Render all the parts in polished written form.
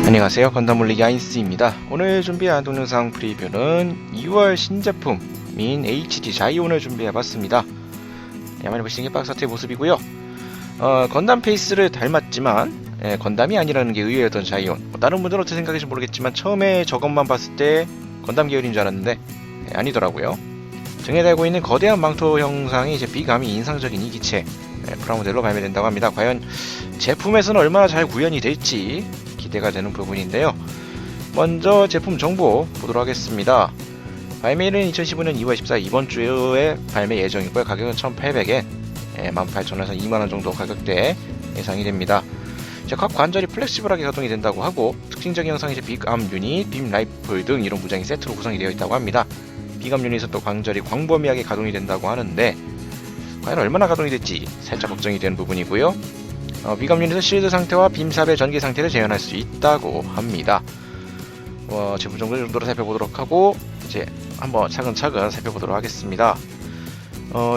안녕하세요, 건담올리기 아인스입니다. 오늘 준비한 동영상 프리뷰는 2월 신제품인 HG 자이온을 준비해봤습니다. 많이 보시는 게 박스아트의 모습이고요. 건담 페이스를 닮았지만 건담이 아니라는 게 의외였던 자이온. 다른 분들은 어떻게 생각하실지 모르겠지만 처음에 저것만 봤을 때 건담 계열인 줄 알았는데 아니더라고요. 등에 달고 있는 거대한 망토 형상이 이제 비감이 인상적인 이 기체 프라모델로 발매된다고 합니다. 과연 제품에서는 얼마나 잘 구현이 될지 기대가 되는 부분인데요. 먼저 제품 정보 보도록 하겠습니다. 발매일은 2015년 2월 14일 이번 주에 발매 예정이고요. 가격은 1,800엔, 18,000원에서 2만원 정도 가격대 예상이 됩니다. 각 관절이 플렉시블하게 가동이 된다고 하고 특징적인 형상이 이제 빅암 유닛, 빔 라이플 등 이런 무장이 세트로 구성이 되어 있다고 합니다. 빅암 유닛은 또 관절이 광범위하게 가동이 된다고 하는데 과연 얼마나 가동이 될지 살짝 걱정이 되는 부분이고요. 빅암 유닛은 실드 상태와 빔삽의 전개 상태를 재현할 수 있다고 합니다. 제품 정도로 살펴보도록 하고 이제 한번 차근차근 살펴보도록 하겠습니다.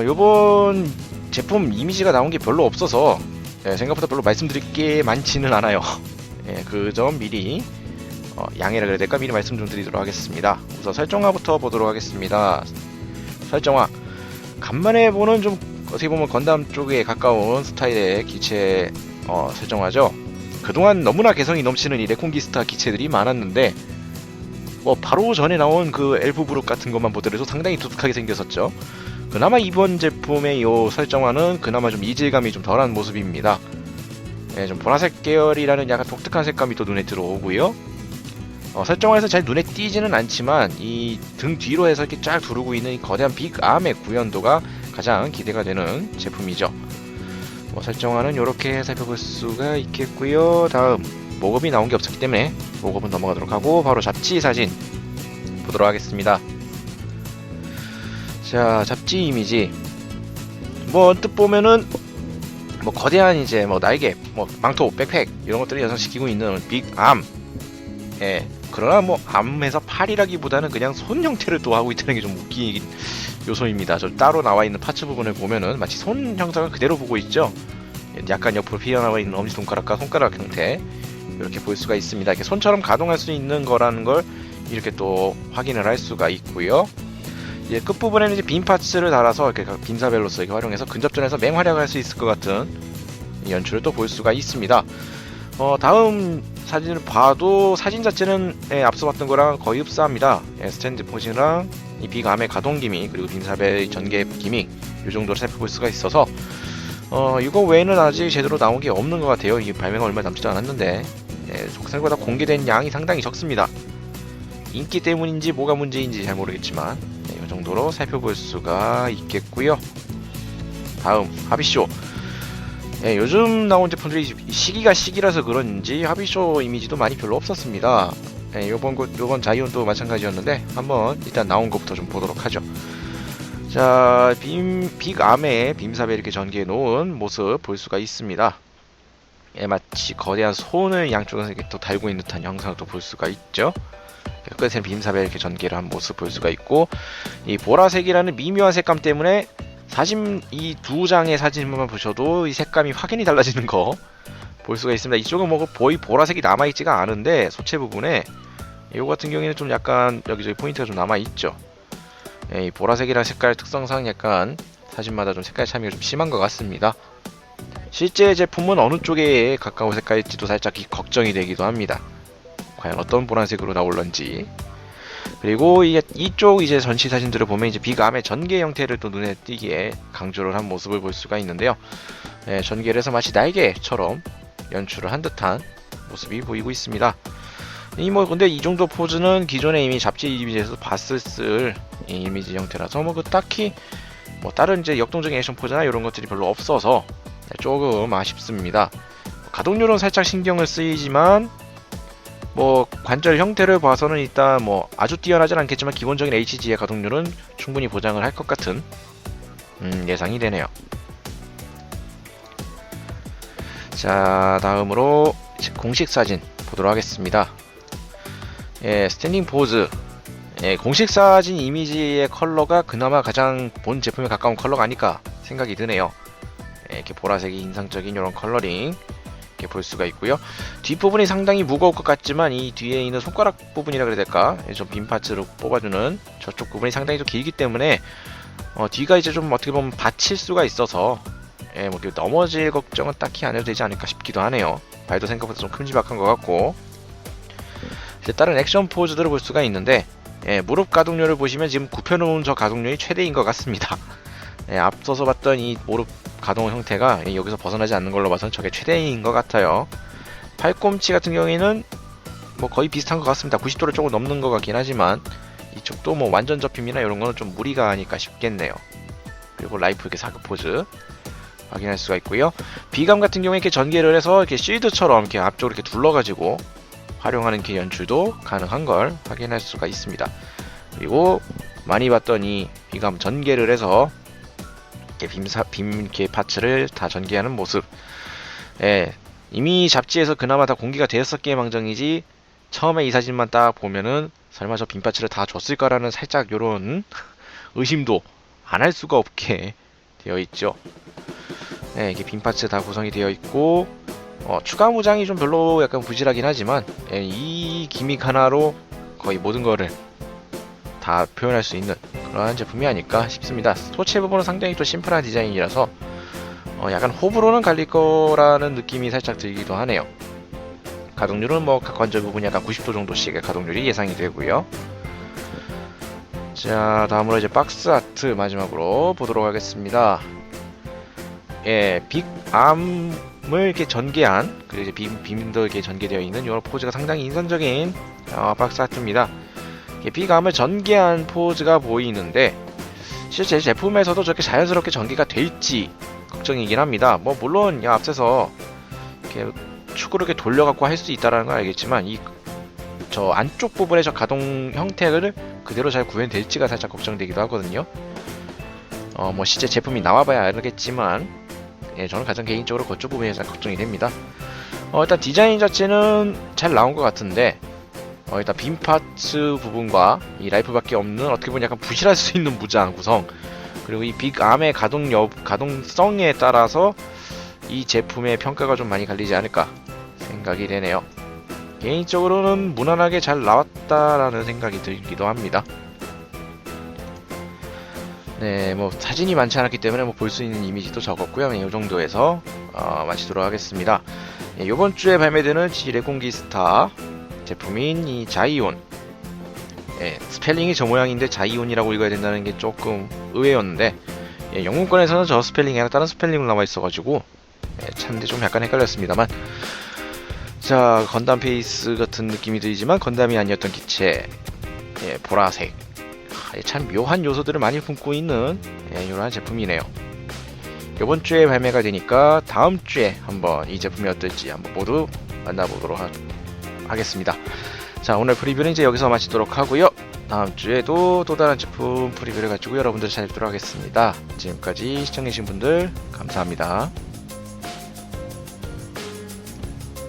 요번 제품 이미지가 나온 게 별로 없어서 생각보다 별로 말씀드릴 게 많지는 않아요. 그 점 미리 양해라 그래야 될까 미리 말씀 좀 드리도록 하겠습니다. 우선 설정화부터 보도록 하겠습니다. 설정화 간만에 보는 좀 어떻게 보면 건담 쪽에 가까운 스타일의 기체 설정화죠. 그동안 너무나 개성이 넘치는 이 레콘기스타 기체들이 많았는데 바로 전에 나온 그 엘프 브룩 같은 것만 보더라도 상당히 독특하게 생겼었죠. 그나마 이번 제품의 이 설정화는 그나마 좀 이질감이 좀 덜한 모습입니다. 좀 보라색 계열이라는 약간 독특한 색감이 또 눈에 들어오고요. 설정화에서 잘 눈에 띄지는 않지만 이 등 뒤로 해서 이렇게 쫙 두르고 있는 이 거대한 빅암의 구현도가 가장 기대가 되는 제품이죠. 설정화는 이렇게 살펴볼 수가 있겠고요. 다음 모급이 나온 게 없었기 때문에 모급은 넘어가도록 하고 바로 잡지 사진 보도록 하겠습니다. 자, 잡지 이미지 언뜻 보면은 거대한 이제 날개, 망토, 백팩 이런 것들을 연상시키고 있는 빅암. 그러나 암에서 팔이라기보다는 그냥 손 형태를 또 하고 있다는 게 좀 웃긴 요소입니다. 저 따로 나와 있는 파츠 부분을 보면은 마치 손 형상을 그대로 보고 있죠. 약간 옆으로 피어나와 있는 엄지손가락과 손가락 형태 이렇게 볼 수가 있습니다. 이렇게 손처럼 가동할 수 있는 거라는 걸 이렇게 또 확인을 할 수가 있고요. 이제 끝부분에는 이제 빔 파츠를 달아서 이렇게 빔사벨로서 이렇게 활용해서 근접전에서 맹활약할 수 있을 것 같은 연출을 또 볼 수가 있습니다. 다음 사진을 봐도 사진 자체는 앞서 봤던 거랑 거의 흡사합니다. 스탠드 포징이랑 이 빅암의 가동 기믹 그리고 빔삽의 전개 기믹 이 정도로 살펴볼 수가 있어서 이거 외에는 아직 제대로 나온 게 없는 것 같아요. 이게 발매가 얼마 남지도 않았는데 생각보다 공개된 양이 상당히 적습니다. 인기 때문인지 뭐가 문제인지 잘 모르겠지만 이 정도로 살펴볼 수가 있겠고요. 다음 하비쇼. 요즘 나온 제품들이 시기라서 그런지 하비쇼 이미지도 많이 별로 없었습니다. 요번 자이온도 마찬가지였는데 한번 일단 나온 것부터 좀 보도록 하죠. 자, 빅암에 빔삽에 이렇게 전개해 놓은 모습 볼 수가 있습니다. 마치 거대한 손을 양쪽에서 이렇게 또 달고 있는 듯한 형상도 볼 수가 있죠. 끝에는 빔삽에 이렇게 전개를 한 모습 볼 수가 있고 이 보라색이라는 미묘한 색감 때문에 사진 이 두 장의 사진만 보셔도 이 색감이 확연히 달라지는 거 볼 수가 있습니다. 이쪽은 거의 보라색이 남아있지가 않은데 소체 부분에 이거 같은 경우에는 좀 약간 여기저기 포인트가 좀 남아있죠. 이 보라색이라는 색깔 특성상 약간 사진마다 좀 색깔 차이가 좀 심한 것 같습니다. 실제 제품은 어느 쪽에 가까운 색깔일지도 살짝 걱정이 되기도 합니다. 과연 어떤 보라색으로 나올런지. 그리고 이쪽 이제 전시 사진들을 보면 이제 빅암의 전개 형태를 또 눈에 띄게 강조를 한 모습을 볼 수가 있는데요. 전개를 해서 마치 날개처럼 연출을 한 듯한 모습이 보이고 있습니다. 근데 이 정도 포즈는 기존에 이미 잡지 이미지에서 봤을 이미지 형태라서 딱히 다른 이제 역동적인 액션 포즈나 이런 것들이 별로 없어서 조금 아쉽습니다. 가동률은 살짝 신경을 쓰이지만 관절 형태를 봐서는 일단 아주 뛰어나진 않겠지만 기본적인 HG의 가동률은 충분히 보장을 할 것 같은 예상이 되네요. 자, 다음으로 공식 사진 보도록 하겠습니다. 스탠딩 포즈. 공식 사진 이미지의 컬러가 그나마 가장 본 제품에 가까운 컬러가 아닐까 생각이 드네요. 이렇게 보라색이 인상적인 이런 컬러링 이렇게 볼 수가 있고요. 뒷부분이 상당히 무거울 것 같지만 이 뒤에 있는 손가락 부분이라 그래야 될까? 좀 빈 파츠로 뽑아주는 저쪽 부분이 상당히 좀 길기 때문에 뒤가 이제 좀 어떻게 보면 받칠 수가 있어서 뭐 넘어질 걱정은 딱히 안 해도 되지 않을까 싶기도 하네요. 발도 생각보다 좀 큼지막한 것 같고. 이제 다른 액션 포즈들을 볼 수가 있는데 무릎 가동률을 보시면 지금 굽혀놓은 저 가동률이 최대인 것 같습니다. 앞서서 봤던 이 무릎 가동 형태가 여기서 벗어나지 않는 걸로 봐서는 저게 최대인 것 같아요. 팔꿈치 같은 경우에는 뭐 거의 비슷한 것 같습니다. 90도를 조금 넘는 것 같긴 하지만 이쪽도 뭐 완전 접힘이나 이런 거는 좀 무리가 아닐까 싶겠네요. 그리고 라이프 이렇게 사격 포즈 확인할 수가 있고요. 비감 같은 경우에 이렇게 전개를 해서 이렇게 실드처럼 이렇게 앞쪽으로 이렇게 둘러가지고 활용하는 이렇게 연출도 가능한 걸 확인할 수가 있습니다. 그리고 많이 봤던 이 비감 전개를 해서 이렇게 빔 이렇게 파츠를 다 전개하는 모습. 이미 잡지에서 그나마 다 공개가 되었었기에 망정이지 처음에 이 사진만 딱 보면은 설마 저 빔 파츠를 다 줬을까라는 살짝 요런 의심도 안 할 수가 없게 되어 있죠. 이게 빔 파츠 다 구성이 되어 있고 추가 무장이 좀 별로 약간 부실하긴 하지만 이 기믹 하나로 거의 모든 거를 다 표현할 수 있는 그런 제품이 아닐까 싶습니다. 토체 부분은 상당히 또 심플한 디자인이라서 약간 호불호는 갈릴 거라는 느낌이 살짝 들기도 하네요. 가동률은 뭐 각 관절 부분이 약간 90도 정도씩의 가동률이 예상이 되고요. 자, 다음으로 이제 박스 아트 마지막으로 보도록 하겠습니다. 빅암을 이렇게 전개한, 그리고 이제 빔도 이렇게 전개되어 있는 이런 포즈가 상당히 인상적인 박스 아트입니다. 빅암을 전개한 포즈가 보이는데 실제 제품에서도 저렇게 자연스럽게 전개가 될지 걱정이긴 합니다. 뭐 물론 앞서서 이렇게 축으로 이렇게 돌려갖고 할 수 있다라는 건 알겠지만 저 안쪽 부분의 저 가동 형태를 그대로 잘 구현될지가 살짝 걱정되기도 하거든요. 뭐 실제 제품이 나와봐야 알겠지만 저는 가장 개인적으로 그쪽 부분이 잘 걱정이 됩니다. 일단 디자인 자체는 잘 나온 것 같은데 일단 빔 파츠 부분과 이 라이프밖에 없는 어떻게 보면 약간 부실할 수 있는 무장 구성, 그리고 이 빅암의 가동성에 따라서 이 제품의 평가가 좀 많이 갈리지 않을까 생각이 되네요. 개인적으로는 무난하게 잘 나왔다라는 생각이 들기도 합니다. 뭐 사진이 많지 않았기 때문에 뭐 볼 수 있는 이미지도 적었고요. 이 정도에서 마치도록 하겠습니다. 이번 주에 발매되는 지레공기스타 제품인 이 자이온, 스펠링이 저 모양인데 자이온이라고 읽어야 된다는 게 조금 의외였는데 영문권에서는 저 스펠링이 아니라 다른 스펠링으로 나와 있어가지고 찾는데 좀 약간 헷갈렸습니다만, 자, 건담 페이스 같은 느낌이 들지만 건담이 아니었던 기체, 보라색, 참 묘한 요소들을 많이 품고 있는 이런 제품이네요. 이번 주에 발매가 되니까 다음 주에 한번 이 제품이 어떨지 한번 모두 만나보도록 하겠습니다. 자, 오늘 프리뷰는 이제 여기서 마치도록 하고요. 다음 주에도 또 다른 제품 프리뷰를 가지고 여러분들 찾아뵙도록 하겠습니다. 지금까지 시청해주신 분들 감사합니다.